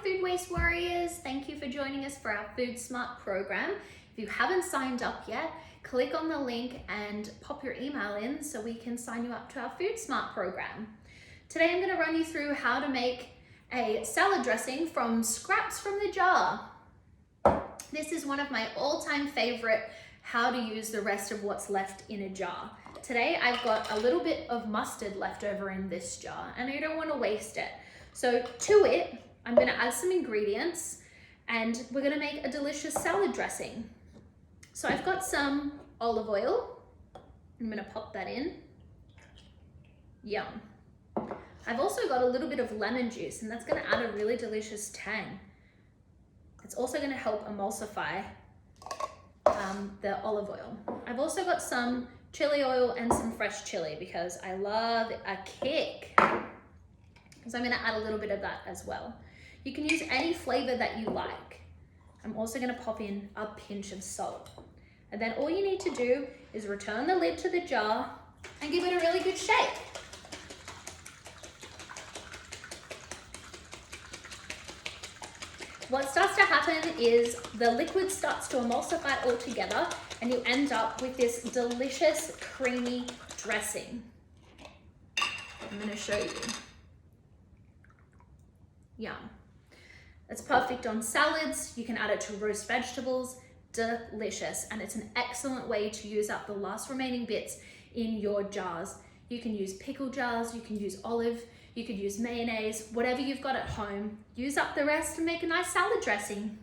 Food Waste Warriors. Thank you for joining us for our Food Smart program. If you haven't signed up yet, click on the link and pop your email in so we can sign you up to our Food Smart program. Today I'm going to run you through how to make a salad dressing from scraps from the jar. This is one of my all-time favorite how to use the rest of what's left in a jar. Today I've got a little bit of mustard left over in this jar and I don't want to waste it. So to it, I'm going to add some ingredients and we're going to make a delicious salad dressing. So I've got some olive oil. I'm going to pop that in. Yum. I've also got a little bit of lemon juice and that's going to add a really delicious tang. It's also going to help emulsify the olive oil. I've also got some chili oil and some fresh chili because I love a kick. So I'm going to add a little bit of that as well. You can use any flavor that you like. I'm also going to pop in a pinch of salt. And then all you need to do is return the lid to the jar and give it a really good shake. What starts to happen is the liquid starts to emulsify all together and you end up with this delicious creamy dressing. I'm going to show you. Yum. It's perfect on salads. You can add it to roast vegetables. Delicious. And it's an excellent way to use up the last remaining bits in your jars. You can use pickle jars, you can use olive, you could use mayonnaise, whatever you've got at home. Use up the rest and make a nice salad dressing.